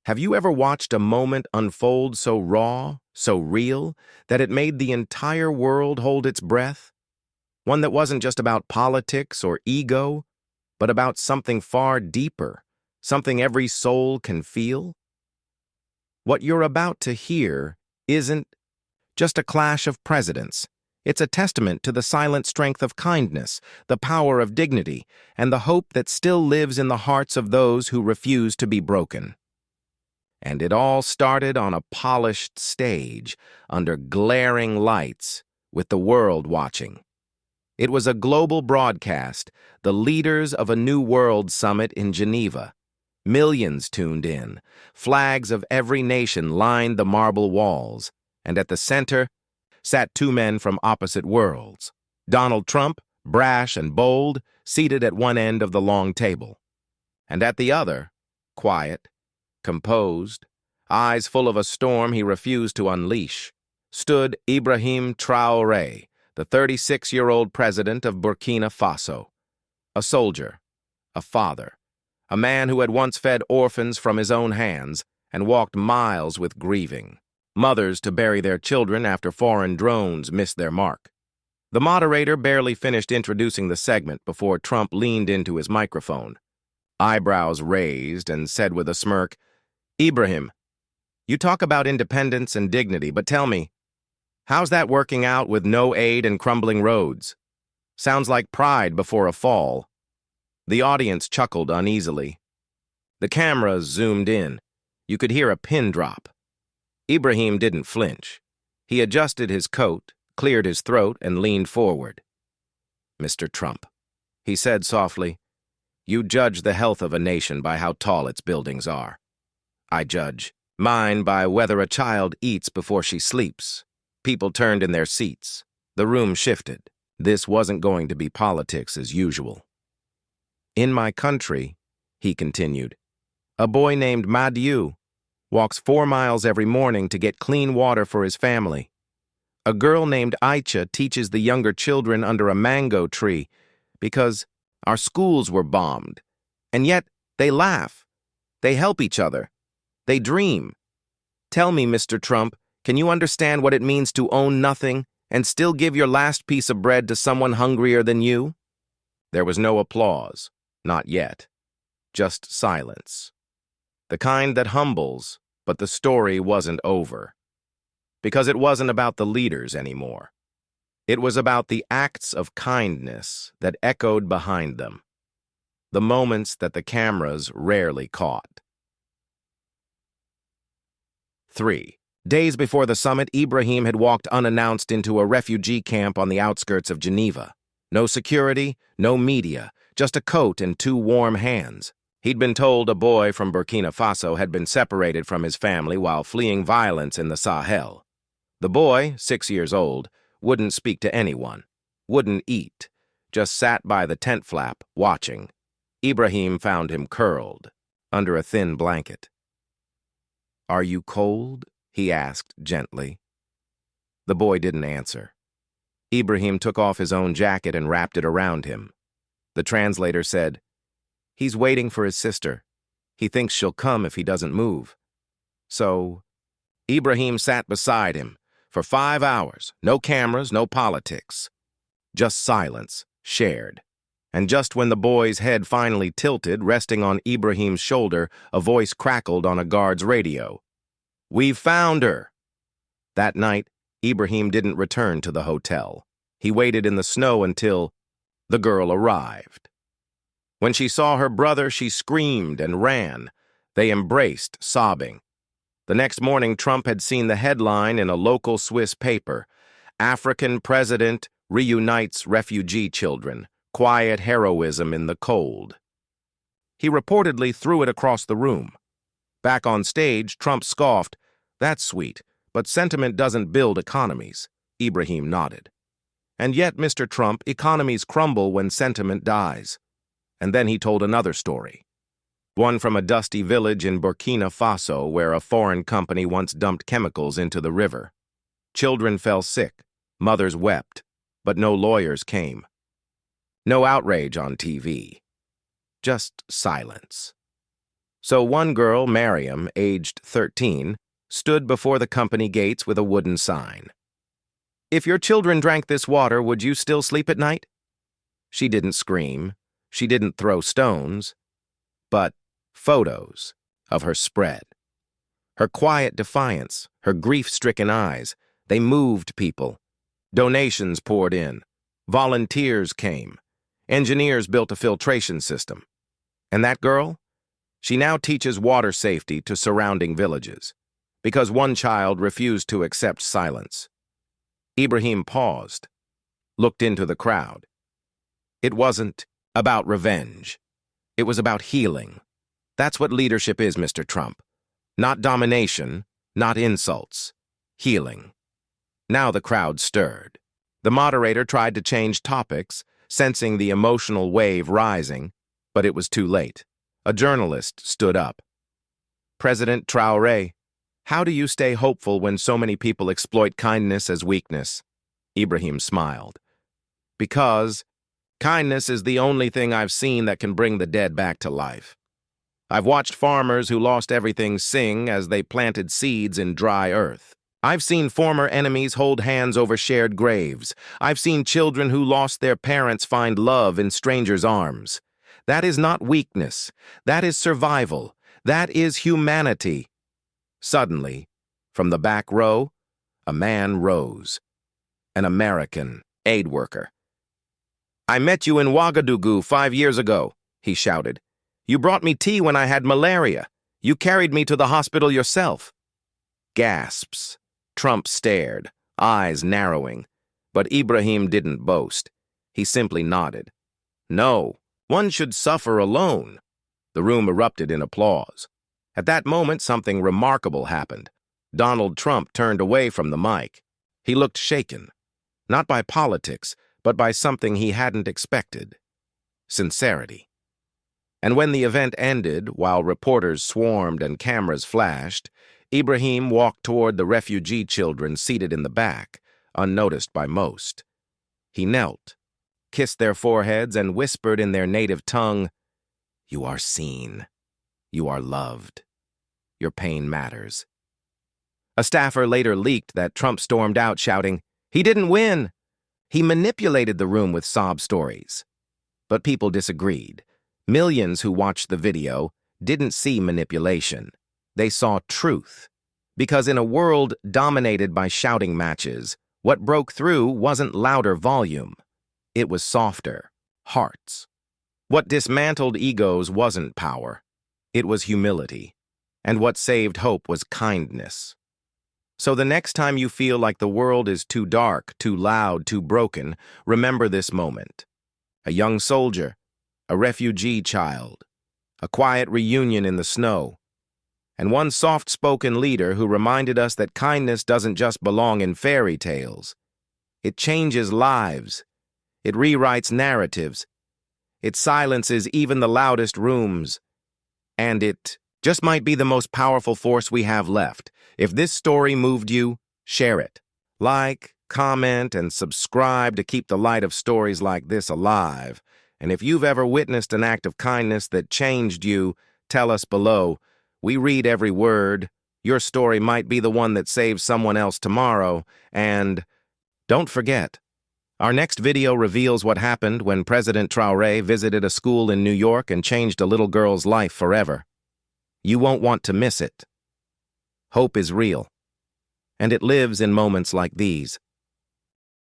Have you ever watched a moment unfold so raw, so real, that it made the entire world hold its breath? One that wasn't just about politics or ego, but about something far deeper, something every soul can feel? What you're about to hear isn't just a clash of presidents. It's a testament to the silent strength of kindness, the power of dignity, and the hope that still lives in the hearts of those who refuse to be broken. And it all started on a polished stage, under glaring lights, with the world watching. It was a global broadcast, the leaders of a New World Summit in Geneva. Millions tuned in. Flags of every nation lined the marble walls, and at the center sat two men from opposite worlds. Donald Trump, brash and bold, seated at one end of the long table. And at the other, quiet, composed, eyes full of a storm he refused to unleash, stood Ibrahim Traoré, the 36-year-old president of Burkina Faso. A soldier, a father, a man who had once fed orphans from his own hands and walked miles with grieving mothers to bury their children after foreign drones missed their mark. The moderator barely finished introducing the segment before Trump leaned into his microphone, eyebrows raised, and said with a smirk, "Ibrahim, you talk about independence and dignity, but tell me, how's that working out with no aid and crumbling roads? Sounds like pride before a fall." The audience chuckled uneasily. The cameras zoomed in. You could hear a pin drop. Ibrahim didn't flinch. He adjusted his coat, cleared his throat, and leaned forward. "Mr. Trump," he said softly, "you judge the health of a nation by how tall its buildings are. I judge mine by whether a child eats before she sleeps." People turned in their seats. The room shifted. This wasn't going to be politics as usual. "In my country," he continued, "a boy named Madiu walks 4 miles every morning to get clean water for his family. A girl named Aicha teaches the younger children under a mango tree because our schools were bombed. And yet they laugh. They help each other. They dream. Tell me, Mr. Trump, can you understand what it means to own nothing and still give your last piece of bread to someone hungrier than you?" There was no applause. Not yet. Just silence. The kind that humbles, but the story wasn't over. Because it wasn't about the leaders anymore. It was about the acts of kindness that echoed behind them. The moments that the cameras rarely caught. 3. Days before the summit, Ibrahim had walked unannounced into a refugee camp on the outskirts of Geneva. No security, no media, just a coat and 2 warm hands. He'd been told a boy from Burkina Faso had been separated from his family while fleeing violence in the Sahel. The boy, 6 years old, wouldn't speak to anyone, wouldn't eat, just sat by the tent flap, watching. Ibrahim found him curled, under a thin blanket. "Are you cold?" he asked gently. The boy didn't answer. Ibrahim took off his own jacket and wrapped it around him. The translator said, "He's waiting for his sister. He thinks she'll come if he doesn't move." So, Ibrahim sat beside him for 5 hours, no cameras, no politics. Just silence, shared. And just when the boy's head finally tilted, resting on Ibrahim's shoulder, a voice crackled on a guard's radio. "We've found her!" That night, Ibrahim didn't return to the hotel. He waited in the snow until the girl arrived. When she saw her brother, she screamed and ran. They embraced, sobbing. The next morning, Trump had seen the headline in a local Swiss paper, "African President Reunites Refugee Children. Quiet Heroism in the Cold." He reportedly threw it across the room. Back on stage, Trump scoffed, "That's sweet, but sentiment doesn't build economies." Ibrahim nodded. "And yet, Mr. Trump, economies crumble when sentiment dies." And then he told another story. One from a dusty village in Burkina Faso where a foreign company once dumped chemicals into the river. Children fell sick, mothers wept, but no lawyers came. No outrage on TV. Just silence. So one girl, Mariam, aged 13, stood before the company gates with a wooden sign. "If your children drank this water, would you still sleep at night?" She didn't scream. She didn't throw stones. But photos of her spread. Her quiet defiance, her grief-stricken eyes, they moved people. Donations poured in. Volunteers came. Engineers built a filtration system. And that girl? She now teaches water safety to surrounding villages, because one child refused to accept silence. Ibrahim paused, looked into the crowd. It wasn't about revenge. It was about healing. That's what leadership is, Mr. Trump. Not domination, not insults. Healing. Now the crowd stirred. The moderator tried to change topics, sensing the emotional wave rising, but it was too late. A journalist stood up. "President Traoré, how do you stay hopeful when so many people exploit kindness as weakness?" Ibrahim smiled. "Because kindness is the only thing I've seen that can bring the dead back to life. I've watched farmers who lost everything sing as they planted seeds in dry earth. I've seen former enemies hold hands over shared graves. I've seen children who lost their parents find love in strangers' arms. That is not weakness. That is survival. That is humanity." Suddenly, from the back row, a man rose. An American aid worker. "I met you in Ouagadougou 5 years ago," he shouted. "You brought me tea when I had malaria. You carried me to the hospital yourself." Gasps. Trump stared, eyes narrowing. But Ibrahim didn't boast. He simply nodded. "No, one should suffer alone." The room erupted in applause. At that moment, something remarkable happened. Donald Trump turned away from the mic. He looked shaken, not by politics, but by something he hadn't expected: sincerity. And when the event ended, while reporters swarmed and cameras flashed, Ibrahim walked toward the refugee children seated in the back, unnoticed by most. He knelt, kissed their foreheads, and whispered in their native tongue, "You are seen. You are loved. Your pain matters." A staffer later leaked that Trump stormed out shouting, "He didn't win. He manipulated the room with sob stories." But people disagreed. Millions who watched the video didn't see manipulation. They saw truth. Because in a world dominated by shouting matches, what broke through wasn't louder volume. It was softer hearts. What dismantled egos wasn't power. It was humility. And what saved hope was kindness. So the next time you feel like the world is too dark, too loud, too broken, remember this moment. A young soldier, a refugee child, a quiet reunion in the snow, and one soft-spoken leader who reminded us that kindness doesn't just belong in fairy tales. It changes lives. It rewrites narratives. It silences even the loudest rooms. And it just might be the most powerful force we have left. If this story moved you, share it. Like, comment, and subscribe to keep the light of stories like this alive. And if you've ever witnessed an act of kindness that changed you, tell us below. We read every word. Your story might be the one that saves someone else tomorrow. And don't forget, our next video reveals what happened when President Traoré visited a school in New York and changed a little girl's life forever. You won't want to miss it. Hope is real, and it lives in moments like these.